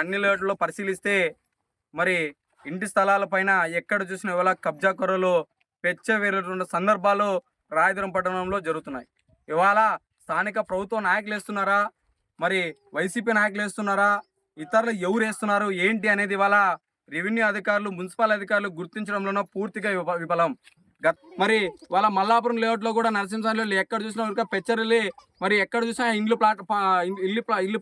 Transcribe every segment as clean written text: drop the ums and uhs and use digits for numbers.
అన్ని లేఅవుట్లో పరిశీలిస్తే మరి ఇంటి స్థలాలపైన ఎక్కడ చూసిన ఇవాళ కబ్జా కొరలు పెచ్చవేరుతున్న సందర్భాలు రాయదుర్గం పట్టణంలో జరుగుతున్నాయి. ఇవాళ స్థానిక ప్రభుత్వ నాయకులు వేస్తున్నారా, మరి వైసీపీ నాయకులు వేస్తున్నారా, ఇతరులు ఎవరు వేస్తున్నారు ఏంటి అనేది ఇవాళ రెవెన్యూ అధికారులు, మున్సిపల్ అధికారులు గుర్తించడంలోనూ పూర్తిగా విఫలం. మరి వాళ్ళ మల్లాపురం లేఅవుట్లో కూడా నరసింహస్వామిలో ఎక్కడ చూసినా పెచ్చరిల్లి మరి ఎక్కడ చూసినా ఇల్లు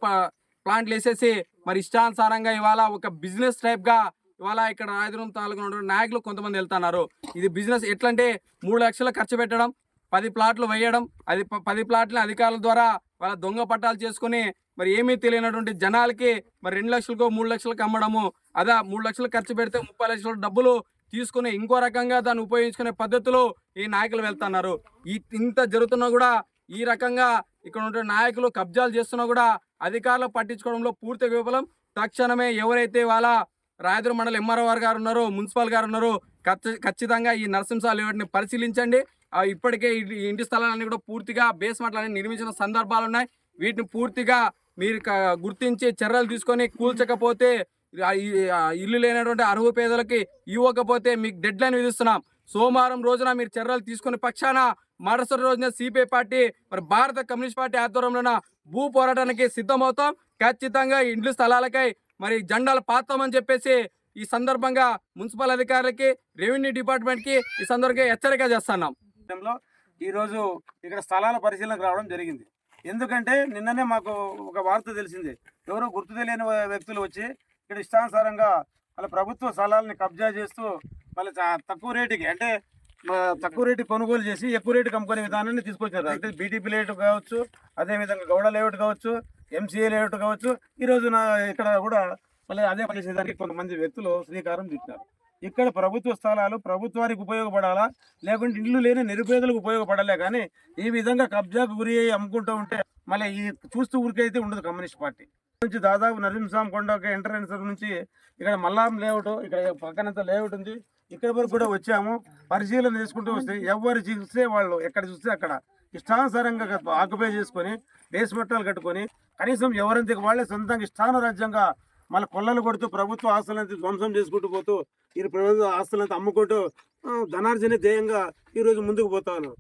ప్లాంట్లు వేసేసి మరి ఇష్టానుసారంగా ఇవాళ ఒక బిజినెస్ టైప్గా ఇవాళ ఇక్కడ రాయదుర్గం తాలూకా నాయకులు కొంతమంది వెళ్తున్నారు. ఇది బిజినెస్ ఎట్లంటే 3 లక్షలు ఖర్చు పెట్టడం, 10 ప్లాట్లు వేయడం, అది 10 ప్లాట్ల అధికారుల ద్వారా వాళ్ళ దొంగ పట్టాలు చేసుకుని మరి ఏమీ తెలియనటువంటి జనాలకి మరి 2 లక్షలకు 3 లక్షలకు అమ్మడము. అదే 3 లక్షలు ఖర్చు పెడితే 30 లక్షల డబ్బులు తీసుకుని ఇంకో రకంగా దాన్ని ఉపయోగించుకునే పద్ధతిలో ఈ నాయకులు వెళ్తున్నారు. ఇంత జరుగుతున్నా కూడా ఈ రకంగా ఇక్కడ ఉండే నాయకులు కబ్జాలు చేస్తున్నా కూడా అధికారులు పట్టించుకోవడంలో పూర్తి విఫలం. తక్షణమే ఎవరైతే వాళ్ళ రాయదుర్గం మండల ఎంఆర్ఓ గారు ఉన్నారో, మున్సిపల్ గారు ఉన్నారో ఖచ్చితంగా ఈ నరసింహ లేఅవుట్ని పరిశీలించండి. ఇప్పటికే ఇంటి స్థలాలన్నీ కూడా పూర్తిగా బేస్మెంట్లని నిర్మించిన సందర్భాలు ఉన్నాయి. వీటిని పూర్తిగా మీరు గుర్తించి చర్యలు తీసుకొని కూల్చకపోతే, ఇల్లు లేనటువంటి అర్హు పేదలకి ఇవ్వకపోతే మీకు డెడ్ లైన్ విధిస్తున్నాం. సోమవారం రోజున మీరు చర్యలు తీసుకునే పక్షాన మరుసటి రోజున సిపిఐ పార్టీ మరి భారత కమ్యూనిస్ట్ పార్టీ ఆధ్వర్యంలోన భూ పోరాటానికి సిద్ధమవుతాం. ఖచ్చితంగా ఇండ్ల స్థలాలకై మరి జెండాలు పాతామని చెప్పేసి ఈ సందర్భంగా మున్సిపల్ అధికారులకి, రెవెన్యూ డిపార్ట్మెంట్కి ఈ సందర్భంగా హెచ్చరిక చేస్తున్నాం. ఈరోజు ఇక్కడ స్థలాల పరిశీలనకు రావడం జరిగింది. ఎందుకంటే నిన్ననే మాకు ఒక వార్త తెలిసింది. ఎవరో గుర్తు తెలియని వ్యక్తులు వచ్చి ఇక్కడ ఇష్టానుసారంగా వాళ్ళ ప్రభుత్వ స్థలాలని కబ్జా చేస్తూ మళ్ళీ తక్కువ రేటుకి, అంటే తక్కువ రేటు కొనుగోలు చేసి ఎక్కువ రేటుకి అమ్ముకునే విధానాన్ని తీసుకొచ్చారు. అంటే బీటీపీ లేఅవుట్ కావచ్చు, అదేవిధంగా గౌడ లేఅవుట్ కావచ్చు, ఎంసీఏ లేఅవుట్ కావచ్చు. ఈరోజు ఇక్కడ కూడా మళ్ళీ అదే పనిచేసేదానికి కొంతమంది వ్యక్తులు శ్రీకారం చుట్టారు. ఇక్కడ ప్రభుత్వ స్థలాలు ప్రభుత్వానికి ఉపయోగపడాలా, లేకుంటే ఇల్లు లేని నిరుపేదలకు ఉపయోగపడాలే కానీ ఈ విధంగా కబ్జాకు గురి అయ్యి అమ్ముకుంటూ ఉంటే మళ్ళీ ఈ చూస్తూ ఊరికైతే ఉండదు కమ్యూనిస్ట్ పార్టీ. నుంచి దాదాపు నరసింహస్వామి కొండకి ఎంట్రన్స్ నుంచి ఇక్కడ మల్లాం లేఅవుట్, ఇక్కడ పక్కనంత లేఅవుట్ ఉంది, ఇక్కడ వరకు కూడా వచ్చాము. పరిశీలన చేసుకుంటూ వస్తే ఎవరు చూస్తే వాళ్ళు ఎక్కడ చూస్తే అక్కడ ఇష్టానుసారంగా ఆక్యుపై చేసుకొని బేస్మెంట్లు కట్టుకొని కనీసం ఎవరంతకు వాళ్ళే సొంతంగా ఇష్టానురాజ్యంగా మళ్ళీ కొల్లలు కొడుతూ ప్రభుత్వ ఆస్తులంతా ధ్వంసం చేసుకుంటూ పోతూ ఈ ప్రభుత్వ ఆస్తులంతా అమ్ముకుంటూ ధనార్జన ధ్యేయంగా ఈరోజు ముందుకు పోతాను.